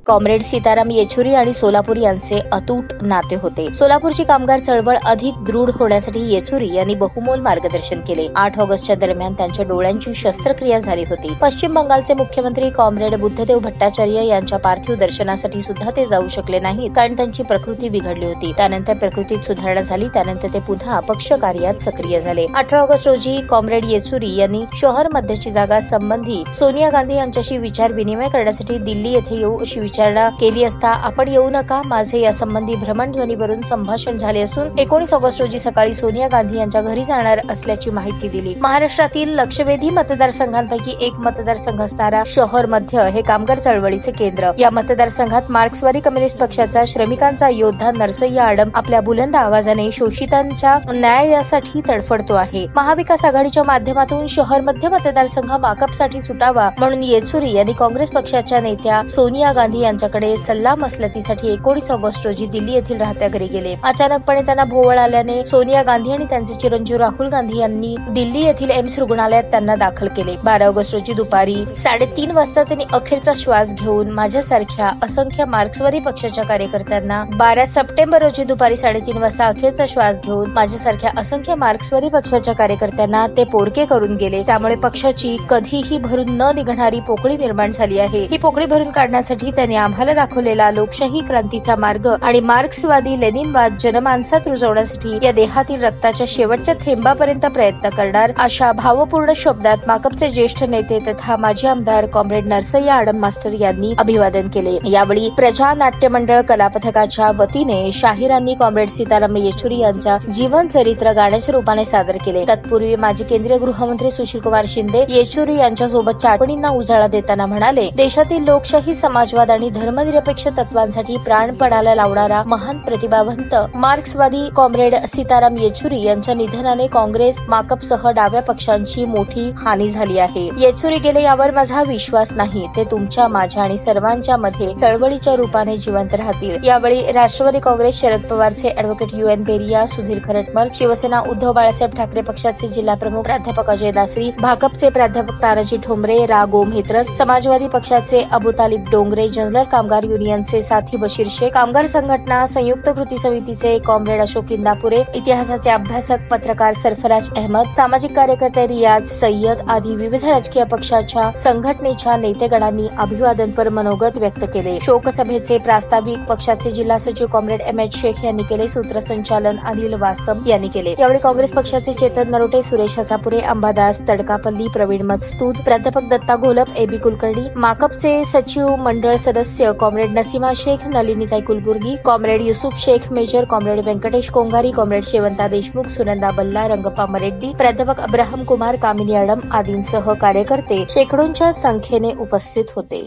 Comrade Sitaram Yechury आणि सोलापूर यांचे अतूट नाते होते. सोलापूरची कामगार चळवळ अधिक दृढ होण्यासाठी येचुरी यांनी बहुमोल मार्गदर्शन केले. 8 ऑगस्टच्या दरम्यान त्यांच्या डोळ्यांची शस्त्रक्रिया झाली होती. पश्चिम बंगालचे मुख्यमंत्री कॉम्रेड बुद्धदेव भट्टाचार्य यांच्या पार्थिव दर्शनासाठी सुद्धा ते जाऊ शकले नाहीत, कारण त्यांची प्रकृती बिघडली होती. त्यानंतर प्रकृतीत सुधारणा झाली. त्यानंतर ते पुन्हा पक्ष कार्यात सक्रिय झाले. 18 ऑगस्ट रोजी कॉम्रेड येचुरी यांनी शहर मध्यची जागा संबंधी सोनिया गांधी यांच्याशी विचार विनिमय करण्यासाठी दिल्ली येथे येऊ अशी विचारणा केली असता आपण येऊ नका माझे यासंबंधी भ्रमणध्वनीवरून संभाषण झाले असून 19 ऑगस्ट रोजी सकाळी सोनिया गांधी यांच्या घरी जाणार असल्याची माहिती दिली. महाराष्ट्रातील लक्षवेधी मतदारसंघांपैकी एक मतदारसंघ असणारा शहर मध्य हे कामगार चळवळीचे केंद्र. या मतदारसंघात मार्क्सवादी कम्युनिस्ट पक्षाचा श्रमिकांचा योद्धा नरसय्या आडम आपल्या बुलंद आवाजाने शोषितांच्या न्यायासाठी तडफडतो आहे. महाविकास आघाडीच्या माध्यमातून शहर मध्य मतदारसंघ माकपसाठी सुटावा म्हणून येचुरी यांनी काँग्रेस पक्षाच्या नेत्या सोनिया गांधी यांच्याकडे सल्लामसलतीसाठी 19 ऑगस्ट रोजी दिल्ली येथील राहत्या घरी गेले. अचानकपणे त्यांना भोवळ आल्याने सोनिया गांधी आणि त्यांचे चिरंजीव राहुल गांधी यांनी दिल्ली येथील एम्स रुग्णालयात त्यांना दाखल केले. 12 ऑगस्ट रोजी दुपारी 3:30 वाजता त्यांनी अखेरचा श्वास घेऊन माझ्यासारख्या असंख्य मार्क्सवादी पक्षाच्या कार्यकर्त्यांना 12 सप्टेंबर रोजी दुपारी 3:30 वाजता अखेरचा श्वास घेऊन माझ्यासारख्या असंख्य मार्क्सवादी पक्षाच्या कार्यकर्त्यांना ते पोरके करून गेले. त्यामुळे पक्षाची कधीही भरून न निघणारी पोकळी निर्माण झाली आहे. ही पोकळी भरून काढण्यासाठी त्यांनी आम्हाला दाखवलेला लोकशाही क्रांतीचा मार्ग आणि मार्क्सवादी लेनिनवाद जनमानसात रुजवण्यासाठी या देहातील रक्ताच्या शेवटच्या थेंबापर्यंत प्रयत्न करणार अशा भावपूर्ण शब्दात माकपचे ज्येष्ठ नेते तथा माजी आमदार कॉम्रेड नरसय्या आडम मास्टर यांनी अभिवादन केले. यावेळी प्रजा नाट्य मंडळ कलापथकाच्या वतीने शाहिरांनी कॉम्रेड सीताराम येचुरी यांच्या जीवन चरित्र गाण्याच्या रूपाने सादर केले. तत्पूर्वी माजी केंद्रीय गृहमंत्री सुशीलकुमार शिंदे येचुरी यांच्यासोबतच्या आठवणींना उजाळा देताना म्हणाले, देशातील लोकशाही, समाजवाद आणि धर्मनिरपेक्ष तत्वांसाठी प्राणपणाला लावणारा महान प्रतिभावंत मार्क्सवादी कॉम्रेड सीताराम येचुरी यांच्या निधनाने काँग्रेस माकपसह डाव्या पक्षांची मोठी हानी झाली आहे. येचुरी गेले यावर माझा विश्वास नाही. ते तुमच्या, माझ्या आणि सर्वांच्या मध्ये चळवळीच्या रूपाने जिवंत राहतील. यावेळी राष्ट्रवादी काँग्रेस शरद पवारचे अॅडव्होकेट UN पेरिया, सुधीर खरटमल, शिवसेना उद्धव बाळासाहेब ठाकरे पक्षाचे जिल्हा प्रमुख प्राध्यापक अजय दासरी, भाकपचे प्राध्यापक तानाजी ठोंबरे, रा.गो. म्हेत्रस, समाजवादी पक्षाचे अबुतालिब डोंगरे, जनरल कामगार युनियनचे साथी बशीर शेख, कामगार संघटना संयुक्त कृती समितीचे कॉम्रेड अशोक इंदापुरे, इतिहासाचे अभ्यासक पत्रकार सरफराज अहमद, सामाजिक कार्यकर्ते रियाज सय्यद आदी विविध राजकीय पक्षाच्या संघटनेच्या नेतेगणांनी अभिवादनपर मनोगत व्यक्त केले. शोकसभेचे प्रास्ताविक पक्षाचे जिल्हा सचिव कॉम्रेड M.H. शेख यांनी केले. सूत्रसंचालन अनिल वासम यांनी केले. यावेळी काँग्रेस पक्षाचे चेतन नरोटे, सुरेश हसापुरे, अंबादास तडकापल्ली, प्रवीण मस्तूद, प्राध्यापक दत्ता घोलप, A.B. कुलकर्णी, माकपचे सचिव मंडळ सदस्य comrade Nasima Shaikh, Nalinitai Kulburgi, comrade Yusuf Shaikh major, comrade Venkatesh Kongari, comrade Shevanta Deshmukh, Sunanda Balla, Rangappa मरेड्डी, प्राध्यापक अब्राहम कुमार, कामिनी आडम आदींसह कार्यकर्ते शेकडोंच्या संख्येने उपस्थित होते.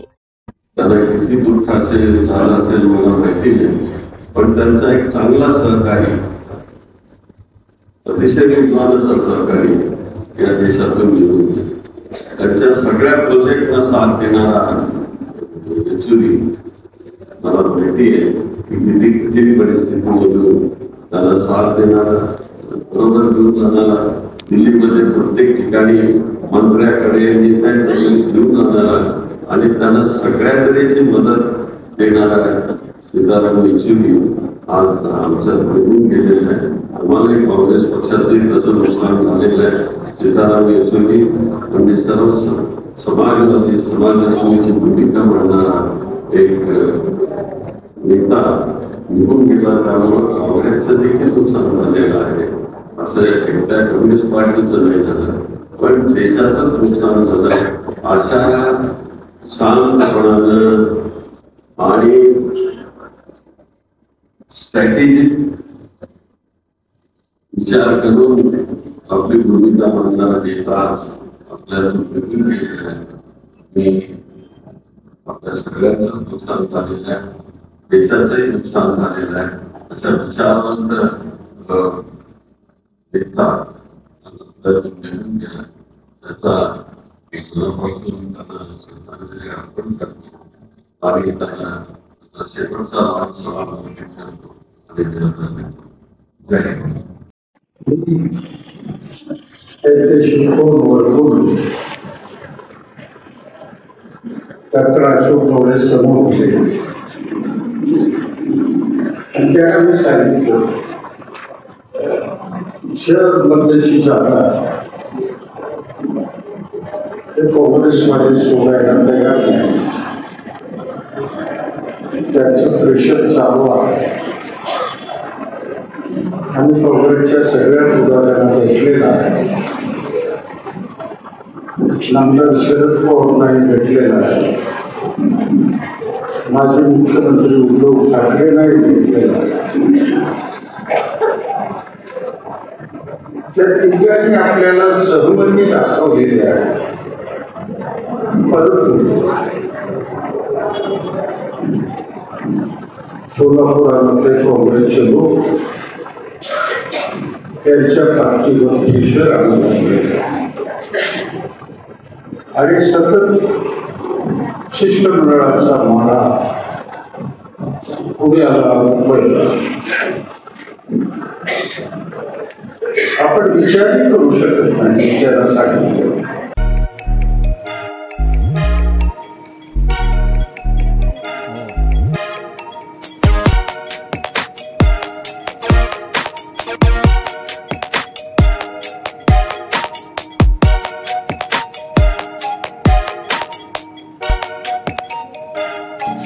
किती दुःख झालं असेल मला माहिती नाही, पण त्यांचा एक चांगला सहकारी, अतिशय विद्वान असा सहकारी या देशातून निघून गेले. त्यांच्या सगळ्या प्रोजेक्टना साथ देणारा येचुरी मला माहिती आहे की किती कठीण परिस्थितीमधून त्याला साथ देणारा, बरोबर घेऊन जाणारा, दिल्लीमध्ये प्रत्येक ठिकाणी मंत्र्याकडे नेत्यांकडे घेऊन जाणारा आणि त्यांना सगळ्या तऱ्हेची मदत देणारा सीताराम येचुरी आज आमच्या निघून गेलेला आहे. आम्हालाही काँग्रेस पक्षाचे तसं नुकसान झालेलं आहे. सीताराम येचुरी म्हणजे सर्व समाजवादी समाजरचनेची भूमिका मांडणारा एक नेता निघून गेला. त्यामुळे काँग्रेसचं देखील नुकसान झालेलं आहे. असं एकट्या कम्युनिस्ट पार्टीचं नाही झालं, पण देशाचंच नुकसान झालं. अशा शांतपणानं आणि स्ट्रॅटेजिक विचार करून आपली भूमिका मांडणारा नेताच आपल्याला आपल्या सगळ्यांचंच नुकसान झालेलं आहे, देशाचंही नुकसान झालेलं आहे. अशा विचारवंत नेता निघून गेला, त्याचा मनापासून त्यांना श्रद्धांजली अर्पण करतो आणि त्यांना शेवटचा सवाल करतो. जय हिंद. त्याचे शिकवून वळवून डॉक्टर अशोक ढवळे समोर होते आणि त्याला मी सांगितलं शहर मध्यची जागा ते काँग्रेसमध्ये सोडायला तयार नाही. त्यांचं प्रेशर चालू आहे आणि काँग्रेसच्या सगळ्या पुढाऱ्यांना भेटलेला आहे. नंतर शरद पवारांनाही भेटलेला आहे. माजी मुख्यमंत्री उद्धव ठाकरेंनाही भेटलेला आहे. त्या तिघांनी आपल्याला सहमती दाखवलेली आहे. परंतु सोलापुरामध्ये काँग्रेसचे लोक त्यांच्या पार्टीवर प्रेशर आणून लागले आणि सतत शिष्टमंडळाचा मारा पुण्याला मुंबईला. आपण विचारही करू शकत नाही त्याला सांगितलं.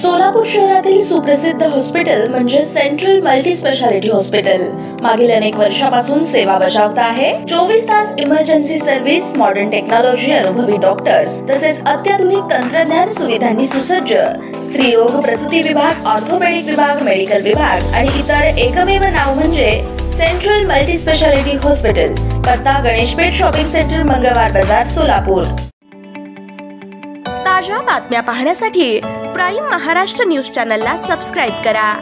सोलापूर शहरातील सुप्रसिद्ध हॉस्पिटल म्हणजे सेंट्रल मल्टी स्पेशालिटी हॉस्पिटल मागील अनेक वर्षापासून सेवा बजावत आहे. 24 तास इमर्जन्सी सर्व्हिस, मॉडर्न टेक्नॉलॉजी, अनुभवी डॉक्टर्स तसेच अत्याधुनिक तंत्रज्ञान सुविधांनी सुसज्ज स्त्रीरोग प्रसूती विभाग, ऑर्थोपेडिक विभाग, मेडिकल विभाग आणि इतर एकमेव नाव म्हणजे सेंट्रल मल्टी स्पेशालिटी हॉस्पिटल. पत्ता गणेशपेठ शॉपिंग सेंटर, मंगळवार बाजार, सोलापूर. ताज्या बातम्या पाहण्यासाठी प्राईम महाराष्ट्र न्यूज चॅनलला सबस्क्राईब करा.